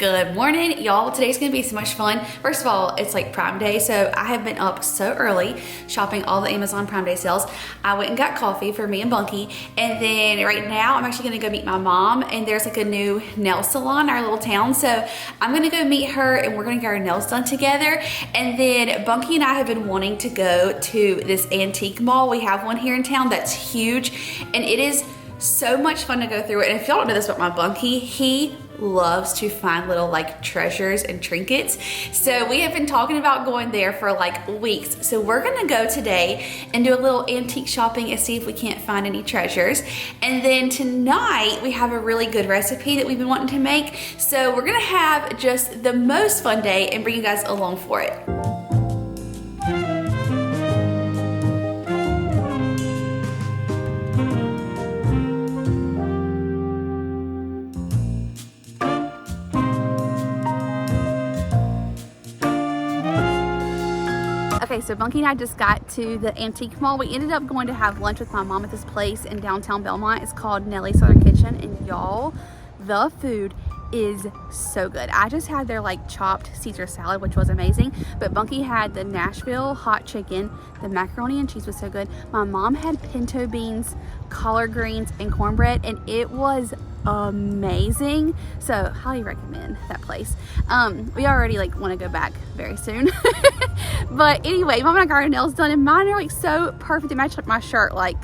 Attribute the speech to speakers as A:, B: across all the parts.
A: Good morning, y'all. Today's gonna be so much fun. First of all, it's like Prime Day, so I have been up so early shopping all the Amazon Prime Day sales. I went and got coffee for me and Bunky, and then right now I'm actually gonna go meet my mom, and there's like a new nail salon in our little town, so I'm gonna go meet her and we're gonna get our nails done together. And then Bunky and I have been wanting to go to this antique mall. We have one here in town that's huge, and it is so much fun to go through it. And if y'all don't know this about my Bunky, he loves to find little like treasures and trinkets. So we have been talking about going there for like weeks. So we're gonna go today and do a little antique shopping and see if we can't find any treasures. And then tonight we have a really good recipe that we've been wanting to make. So we're gonna have just the most fun day and bring you guys along for it. Okay, so Bunky and I just got to the antique mall. We ended up going to have lunch with my mom at this place in downtown Belmont. It's called Nellie's Southern Kitchen, and y'all, the food is so good. I just had their like chopped Caesar salad, which was amazing, but Bunky had the Nashville hot chicken. The macaroni and cheese was so good. My mom had pinto beans, collard greens, and cornbread, and it was amazing. So highly recommend that place. We already like want to go back very soon. But anyway, mom and I got our nails done, and mine are like so perfect. They match like my shirt like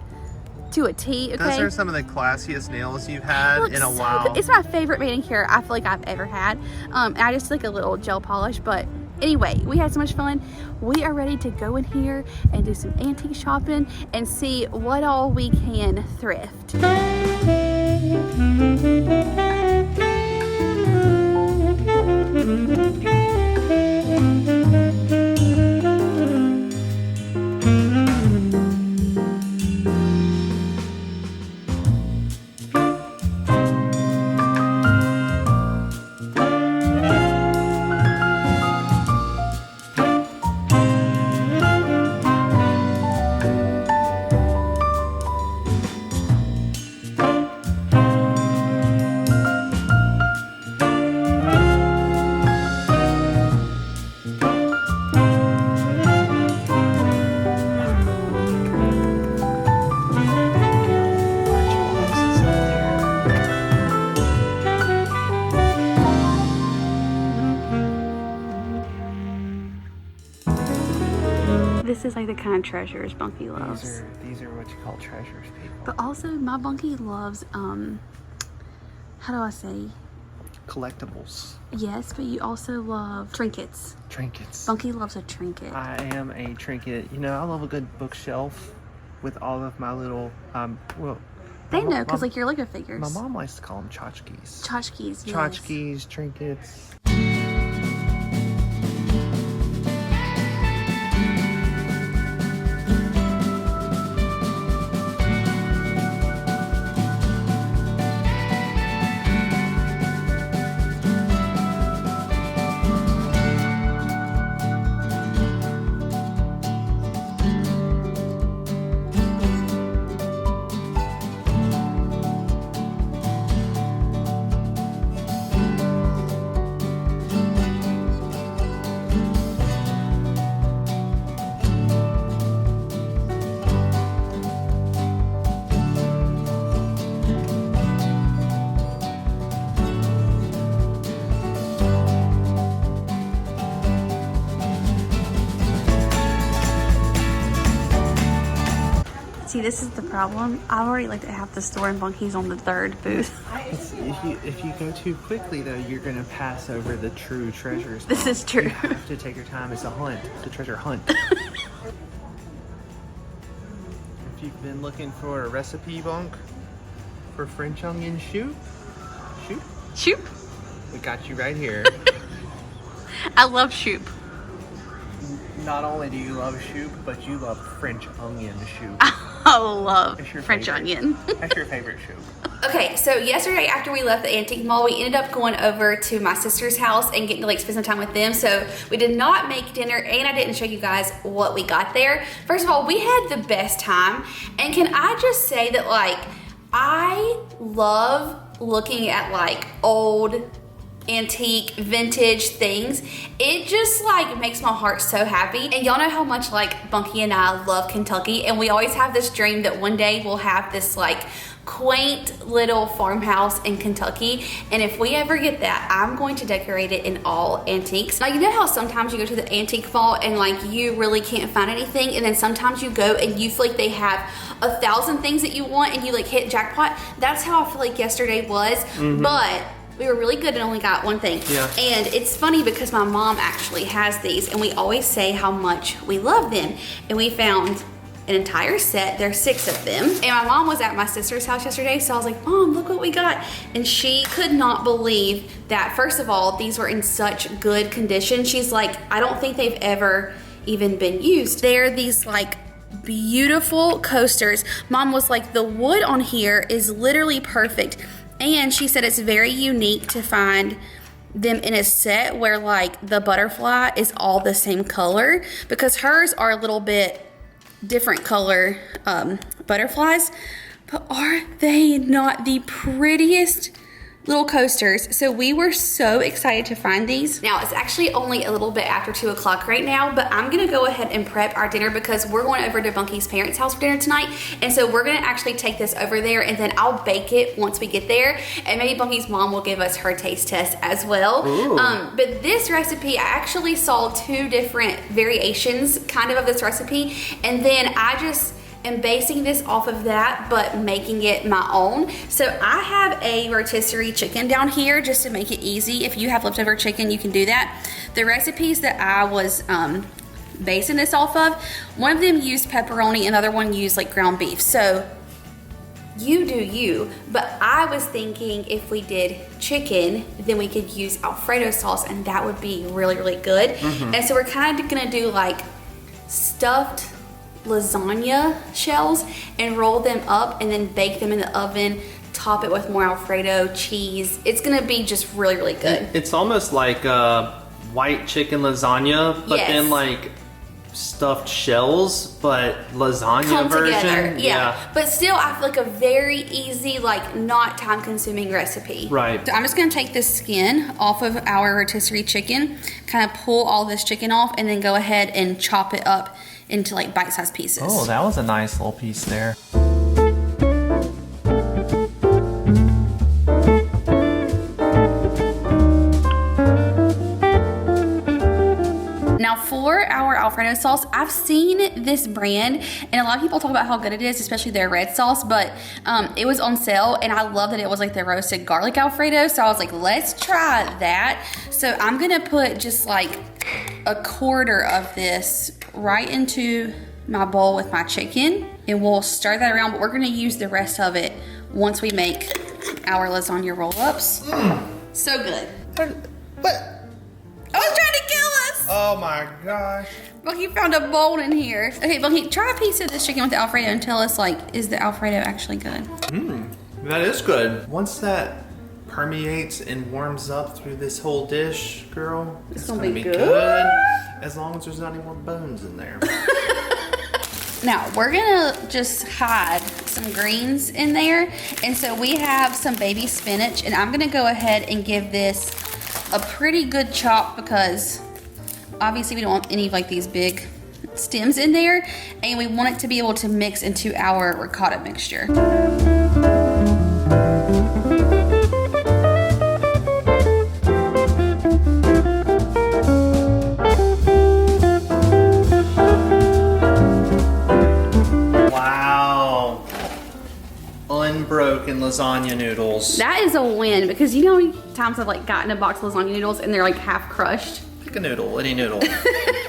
A: to a T. Okay,
B: those are some of the classiest nails you've had in a while.
A: Good. It's my favorite manicure I feel like I've ever had. And I just like a little gel polish, but anyway, we had so much fun. We are ready to go in here and do some antique shopping and see what all we can thrift. This is like the kind of treasures Bunky loves.
B: These are what you call treasures, people.
A: But also my Bunky loves, how do I say?
B: Collectibles.
A: Yes, but you also love trinkets.
B: Trinkets.
A: Bunky loves a trinket.
B: I am a trinket. You know, I love a good bookshelf with all of my little,
A: They know, because like your Lego figures.
B: My mom likes to call them tchotchkes.
A: Tchotchkes, yes.
B: Tchotchkes, trinkets.
A: See, this is the problem. I already like to have the store, and Bunky's on the third booth.
B: If you go too quickly, though, you're going to pass over the true treasures.
A: This is true.
B: You have to take your time. It's a hunt. It's a treasure hunt. If you've been looking for a recipe, Bunk, for French onion soup, we got you right here.
A: I love soup.
B: Not only do you love soup, but you love French onion soup.
A: I love French
B: favorite.
A: onion.
B: That's your favorite soup.
A: Okay, so yesterday after we left the antique mall, we ended up going over to my sister's house and getting to like spend some time with them. So we did not make dinner, and I didn't show you guys what we got there. First of all, we had the best time, and can I just say that like I love looking at like old antique, vintage things. It just like makes my heart so happy. And y'all know how much like Bunky and I love Kentucky, and we always have this dream that one day we'll have this like quaint little farmhouse in Kentucky, and if we ever get that, I'm going to decorate it in all antiques. Now, you know how sometimes you go to the antique vault and like you really can't find anything, and then sometimes you go and you feel like they have 1,000 things that you want and you like hit jackpot? That's how I feel like yesterday was. But we were really good and only got one thing.
B: Yeah.
A: And it's funny because my mom actually has these, and we always say how much we love them, and we found an entire set. There's 6 of them. And my mom was at my sister's house yesterday, so I was like, Mom, look what we got. And she could not believe that, first of all, these were in such good condition. She's like, I don't think they've ever even been used. They're these like beautiful coasters. Mom was like, the wood on here is literally perfect. And she said it's very unique to find them in a set where like the butterfly is all the same color, because hers are a little bit different color butterflies, but are they not the prettiest little coasters? So we were so excited to find these. Now it's actually only a little bit after 2 o'clock right now, but I'm gonna go ahead and prep our dinner because we're going over to Bunky's parents' house for dinner tonight, and so we're gonna actually take this over there, and then I'll bake it once we get there, and maybe Bunky's mom will give us her taste test as well. But this recipe, I actually saw 2 different variations kind of this recipe, and then I just am basing this off of that, but making it my own. So I have a rotisserie chicken down here just to make it easy. If you have leftover chicken, you can do that. The recipes that I was basing this off of, one of them used pepperoni, another one used like ground beef. So you do you, but I was thinking if we did chicken, then we could use Alfredo sauce, and that would be really, really good. And so we're kind of gonna do like stuffed lasagna shells and roll them up and then bake them in the oven, top it with more Alfredo cheese. It's gonna be just really, really good.
B: It's almost like white chicken lasagna, but then like stuffed shells, but lasagna version.
A: Together. Yeah. But still, I feel like a very easy, like not time consuming recipe.
B: Right.
A: So I'm just gonna take the skin off of our rotisserie chicken, kind of pull all this chicken off, and then go ahead and chop it up into like bite-sized pieces.
B: Oh, that was a nice little piece there.
A: Now for our Alfredo sauce, I've seen this brand and a lot of people talk about how good it is, especially their red sauce, but it was on sale and I love that it was like the roasted garlic Alfredo, so I was like, let's try that. So I'm gonna put just like a quarter of this right into my bowl with my chicken, and we'll stir that around, but we're gonna use the rest of it once we make our lasagna roll-ups. So good.
B: What?
A: I was trying to kill us!
B: Oh my gosh.
A: Bunky found a bowl in here. Okay, Bunky, try a piece of this chicken with the Alfredo and tell us, like, is the Alfredo actually good?
B: That is good. Once that permeates and warms up through this whole dish, girl, it's gonna be good. As long as there's not any more bones in there.
A: Now, we're gonna just hide some greens in there. And so we have some baby spinach, and I'm gonna go ahead and give this a pretty good chop because obviously we don't want any of like these big stems in there, and we want it to be able to mix into our ricotta mixture.
B: Wow. Unbroken lasagna noodles.
A: That is a win, because you know how many times I've like gotten a box of lasagna noodles and they're like half crushed?
B: Pick a noodle, any noodle.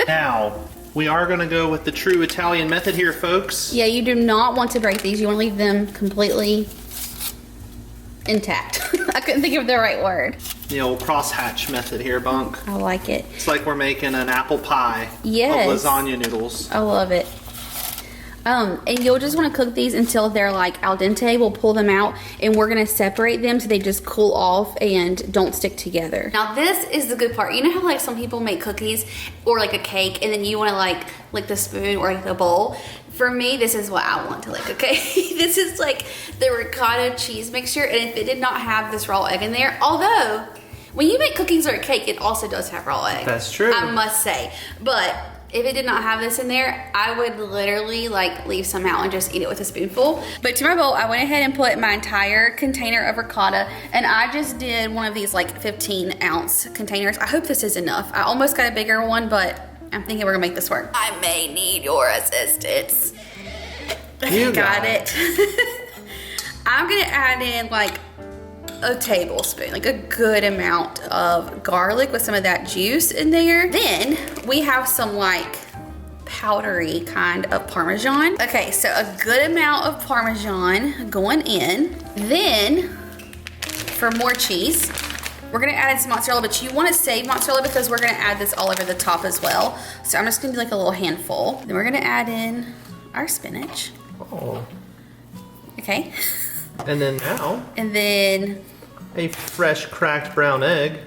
B: Now, we are gonna go with the true Italian method here, folks.
A: Yeah, you do not want to break these. You want to leave them completely intact. I couldn't think of the right word.
B: The old crosshatch method here, Bunk.
A: I like it.
B: It's like we're making an apple pie
A: Yes.
B: of lasagna noodles.
A: I love it. And you'll just want to cook these until they're like al dente. We'll pull them out and we're going to separate them so they just cool off and don't stick together. Now this is the good part. You know how like some people make cookies or like a cake and then you want to like lick the spoon or like the bowl? For me, this is what I want to lick, okay? This is like the ricotta cheese mixture, and if it did not have this raw egg in there, although When you make cookies or a cake, it also does have raw egg.
B: That's true.
A: I must say. But if it did not have this in there, I would literally like leave some out and just eat it with a spoonful. But to my bowl, I went ahead and put my entire container of ricotta, and I just did one of these like 15-ounce containers. I hope this is enough. I almost got a bigger one, but I'm thinking we're gonna make this work. I may need your assistance.
B: You
A: got it. I'm gonna add in like a tablespoon, like a good amount of garlic with some of that juice in there. Then we have some like powdery kind of Parmesan. Okay, so a good amount of Parmesan going in. Then for more cheese, we're gonna add in some mozzarella, but you wanna save mozzarella because we're gonna add this all over the top as well. So I'm just gonna do like a little handful. Then we're gonna add in our spinach.
B: Oh.
A: Okay.
B: And then now.
A: And then
B: a fresh cracked brown egg.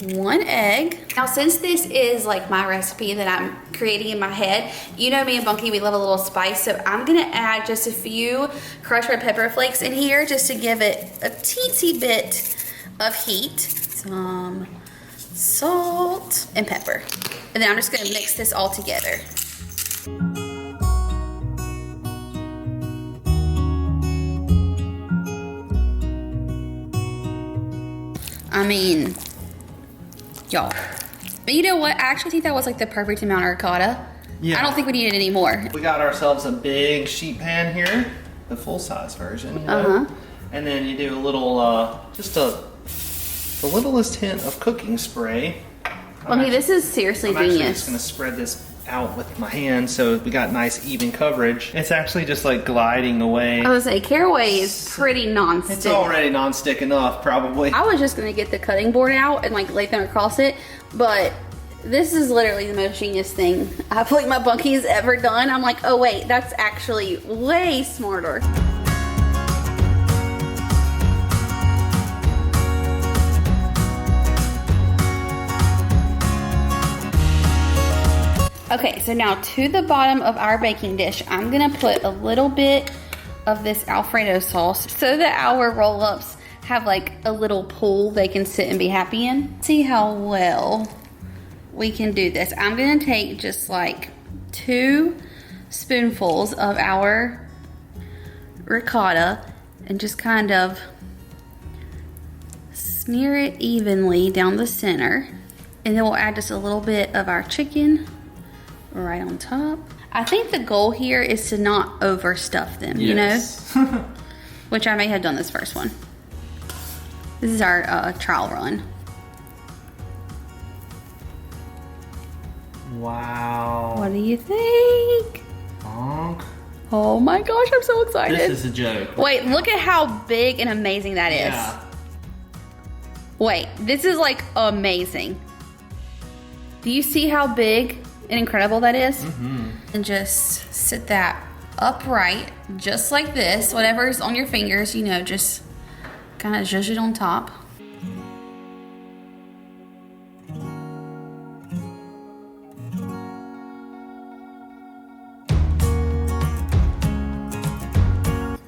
A: 1 egg. Now since this is like my recipe that I'm creating in my head, you know me and Bunky, we love a little spice, so I'm gonna add just a few crushed red pepper flakes in here just to give it a teensy bit of heat. Some salt and pepper. And then I'm just gonna mix this all together. I mean, y'all. But you know what? I actually think that was like the perfect amount of ricotta.
B: Yeah.
A: I don't think we need it anymore.
B: We got ourselves a big sheet pan here, the full-size version, you know? And then you do a little, just the littlest hint of cooking spray.
A: Okay, this is seriously
B: I'm
A: genius.
B: actually just gonna spread this out with my hand so we got nice even coverage. It's actually just like gliding away.
A: I was gonna say, caraway is pretty non-stick.
B: It's already non-stick enough, probably.
A: I was just gonna get the cutting board out and like lay them across it, but this is literally the most genius thing I feel like my Bunky's ever done. I'm like, oh wait, that's actually way smarter. Okay, so now to the bottom of our baking dish, I'm gonna put a little bit of this Alfredo sauce so that our roll-ups have like a little pool they can sit and be happy in. See how well we can do this. I'm gonna take just like 2 spoonfuls of our ricotta and just kind of smear it evenly down the center. And then we'll add just a little bit of our chicken right on top. I think the goal here is to not overstuff them,
B: yes.
A: You know? Which I may have done this first one. This is our trial run.
B: Wow.
A: What do you think?
B: Bonk.
A: Oh my gosh, I'm so excited.
B: This is a joke.
A: Wait, look at how big and amazing that is.
B: Yeah.
A: Wait, this is like amazing. Do you see how big and incredible that is? And just sit that upright, just like this. Whatever's on your fingers, you know, just kind of zhuzh it on top.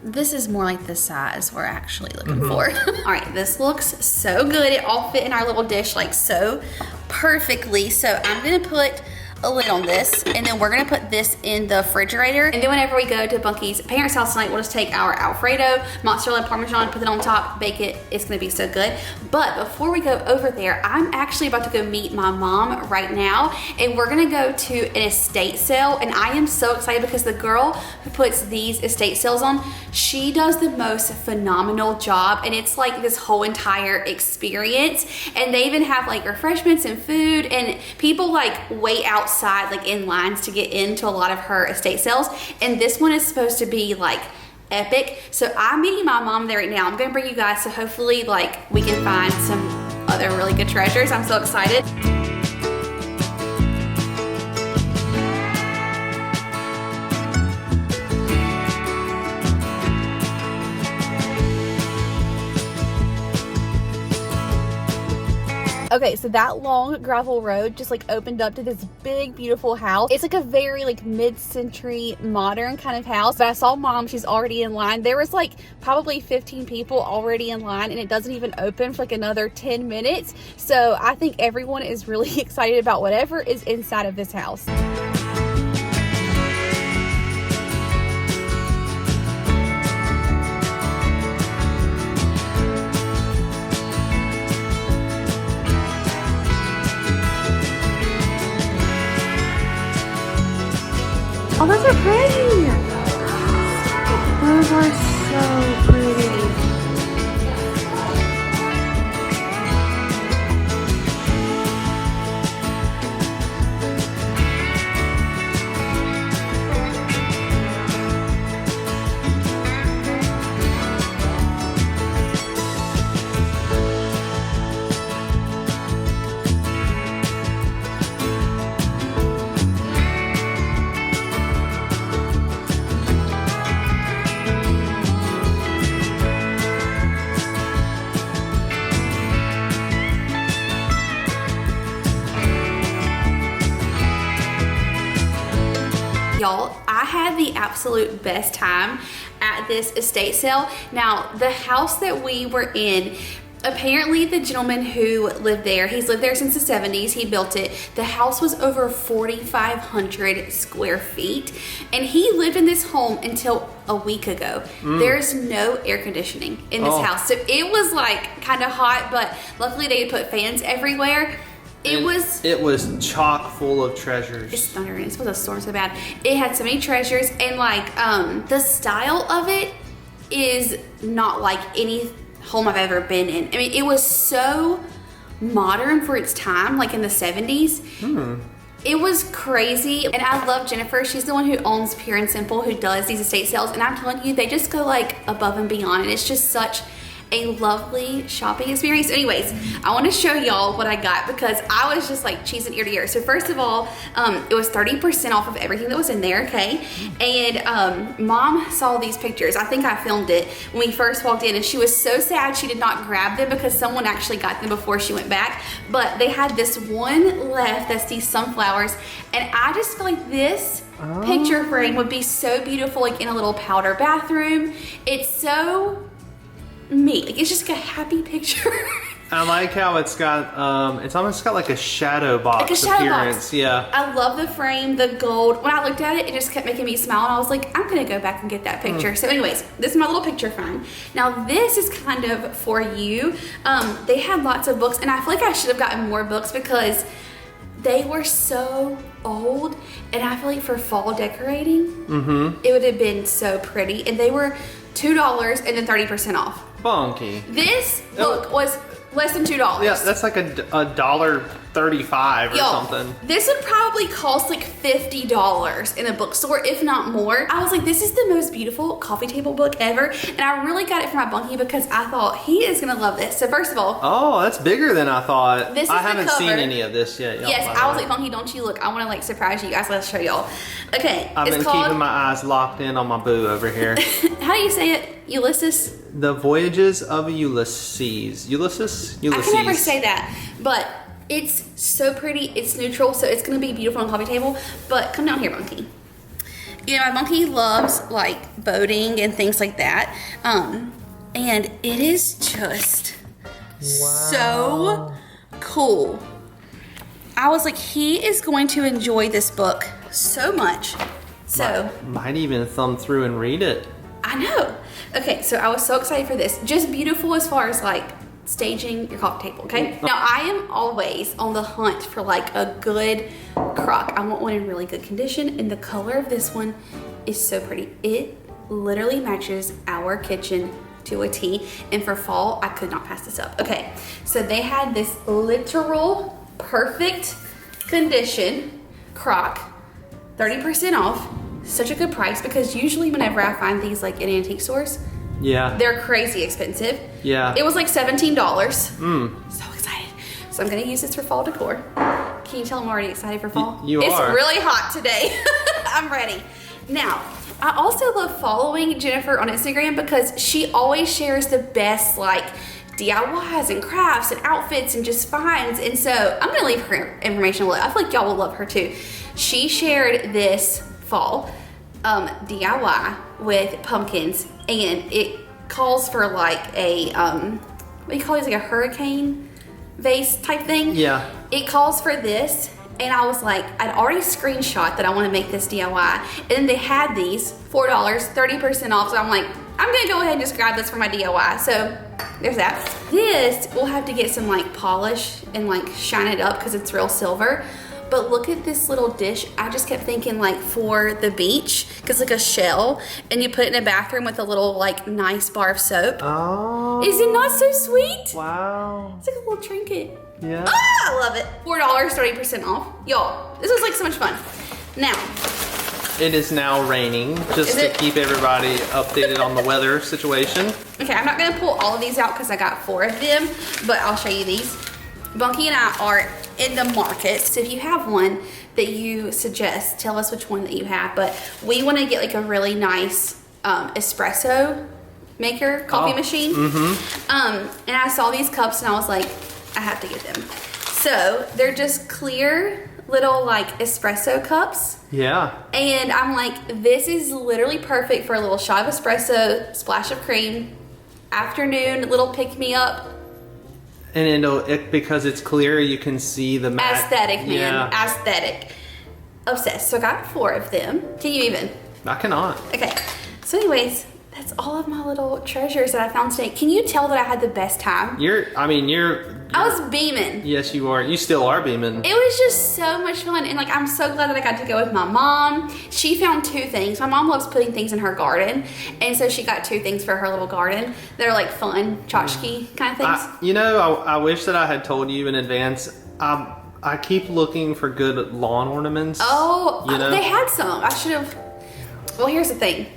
A: This is more like the size we're actually looking for. All right, this looks so good. It all fit in our little dish like so perfectly. So I'm gonna put a lid on this, and then we're gonna put this in the refrigerator. And then whenever we go to Bunky's parents' house tonight, we'll just take our Alfredo, mozzarella, Parmesan, put it on top, bake it. It's gonna be so good. But before we go over there, I'm actually about to go meet my mom right now, and we're gonna go to an estate sale. And I am so excited because the girl who puts these estate sales on, she does the most phenomenal job, and it's like this whole entire experience. And they even have like refreshments and food, and people like wait outside like in lines to get into a lot of her estate sales. And this one is supposed to be like epic. So I'm meeting my mom there right now. I'm gonna bring you guys, so hopefully like we can find some other really good treasures. I'm so excited. Okay, so that long gravel road just like opened up to this big, beautiful house. It's like a very like mid-century modern kind of house. But I saw Mom, she's already in line. There was like probably 15 people already in line, and it doesn't even open for like another 10 minutes. So I think everyone is really excited about whatever is inside of this house. Oh, those are pretty. Those are so pretty. Y'all, I had the absolute best time at this estate sale. Now, the house that we were in, apparently the gentleman who lived there, he's lived there since the 70s, he built it. The house was over 4,500 square feet, and he lived in this home until a week ago. There's no air conditioning in this house. So it was like kind of hot, but luckily they put fans everywhere. It was
B: chock full of treasures.
A: It's thundering. It's supposed to storm so bad. It had so many treasures, and like the style of it is not like any home I've ever been in. I mean, it was so modern for its time, like in the 70s. It was crazy, and I love Jennifer. She's the one who owns Pure and Simple, who does these estate sales, and I'm telling you, they just go like above and beyond, and it's just such a lovely shopping experience. Anyways, I want to show y'all what I got because I was just like cheesing ear to ear. So first of all, it was 30% off of everything that was in there, okay? And Mom saw these pictures. I think I filmed it when we first walked in, and she was so sad she did not grab them because someone actually got them before she went back. But they had this one left that's these sunflowers, and I just feel like this picture frame would be so beautiful like in a little powder bathroom. It's so me. Like, it's just like a happy picture.
B: I like how it's got, it's almost got like a shadow box
A: like a shadow
B: appearance.
A: Box.
B: Yeah.
A: I love the frame, the gold. When I looked at it, it just kept making me smile, and I was like, I'm gonna go back and get that picture. So anyways, this is my little picture frame. Now this is kind of for you. They had lots of books, and I feel like I should have gotten more books because they were so old, and I feel like for fall decorating, it would have been so pretty. And they were $2 and then 30% off.
B: Funky.
A: This book was less than $2.
B: Yeah, that's like a $1.35 or something.
A: This would probably cost like $50 in a bookstore, if not more. I was like, this is the most beautiful coffee table book ever, and I really got it for my bunkie because I thought he is gonna love this. So first of all,
B: oh, that's bigger than I thought.
A: This is
B: I haven't
A: the cover.
B: seen any of this yet.
A: Yes, I was like, Bunkie, don't you look? I want to like surprise you guys. Let's show y'all. Okay,
B: I've been keeping my eyes locked in on my boo over here.
A: How do you say it? Ulysses?
B: The Voyages of Ulysses. Ulysses?
A: I can never say that, but it's so pretty. It's neutral, so it's gonna be beautiful on the coffee table. But come down here, Bunkie. You know, my monkey loves like boating and things like that. And it is just so cool. I was like, he is going to enjoy this book so much. So
B: might even thumb through and read it.
A: I know. Okay, so I was so excited for this. Just beautiful as far as like staging your coffee table, okay? Now I am always on the hunt for like a good crock. I want one in really good condition, and the color of this one is so pretty. It literally matches our kitchen to a T, and for fall, I could not pass this up. Okay, so they had this literal perfect condition crock, 30% off. Such a good price, because usually whenever I find these like in antique stores, they're crazy expensive.
B: Yeah.
A: It was like $17. So excited. So I'm gonna use this for fall decor. Can you tell I'm already excited for fall?
B: You
A: It's
B: are.
A: really hot today. I'm ready. Now, I also love following Jennifer on Instagram because she always shares the best like DIYs and crafts and outfits and just finds. And so I'm gonna leave her information below. I feel like y'all will love her too. She shared this fall DIY with pumpkins, and it calls for like a what do you call these, like a hurricane vase type thing.
B: Yeah.
A: It calls for this, and I was like, I'd already screenshot that I want to make this DIY, and then they had these $4, 30% off. So I'm like, I'm gonna go ahead and just grab this for my DIY. So there's that. This we'll have to get some like polish and like shine it up because it's real silver. But look at this little dish. I just kept thinking like for the beach, because like a shell, and you put it in a bathroom with a little like nice bar of soap.
B: Oh.
A: Is it not so sweet?
B: Wow.
A: It's like a little trinket.
B: Yeah.
A: Ah, I love it. $4, 30% off. Y'all, this was like so much fun. Now.
B: It is now raining, just to keep everybody updated on the weather situation.
A: Okay, I'm not gonna pull all of these out because I got 4 of them, but I'll show you these. Bunky and I are in the market, so if you have one that you suggest, tell us which one that you have. But we want to get like a really nice espresso maker coffee machine. And I saw these cups and I was like, I have to get them. So they're just clear little like espresso cups.
B: Yeah.
A: And I'm like, this is literally perfect for a little shot of espresso, splash of cream, afternoon little pick me up.
B: And because it's clear, you can see the matte.
A: Aesthetic, man.
B: Yeah.
A: Aesthetic. Obsessed. So I got 4 of them. Can you even?
B: I cannot.
A: Okay. So anyways, that's all of my little treasures that I found today. Can you tell that I had the best time?
B: I
A: was beaming.
B: Yes, you are. You still are beaming.
A: It was just so much fun. And like, I'm so glad that I got to go with my mom. She found 2 things. My mom loves putting things in her garden. And so she got 2 things for her little garden. They're like fun, tchotchke kind of things.
B: I wish that I had told you in advance. I keep looking for good lawn ornaments.
A: Oh, they had some. I should have. Well, here's the thing.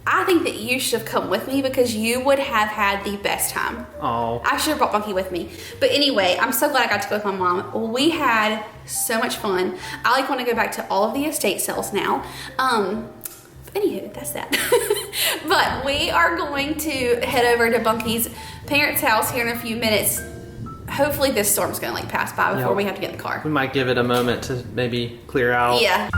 A: I think that you should have come with me because you would have had the best time.
B: Oh.
A: I should have brought Bunky with me. But anyway, I'm so glad I got to go with my mom. We had so much fun. I like want to go back to all of the estate sales now. Anywho, that's that. But we are going to head over to Bunky's parents' house here in a few minutes. Hopefully this storm's gonna like pass by before we have to get in the car.
B: We might give it a moment to maybe clear out.
A: Yeah.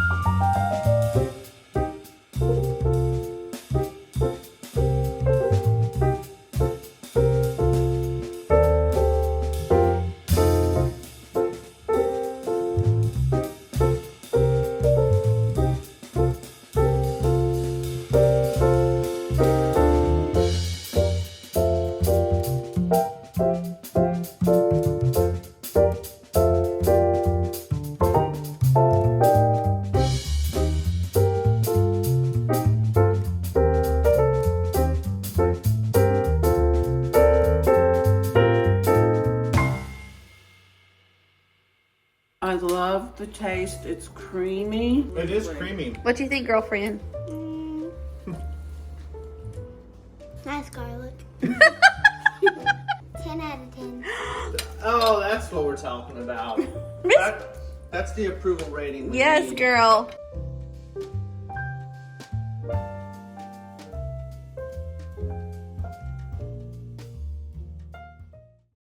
C: I love the taste. It's creamy.
B: It is creamy.
A: What do you think, girlfriend?
D: Nice garlic. 10 out of 10.
B: Oh, that's what we're talking about. That's the approval rating.
A: Yes, girl.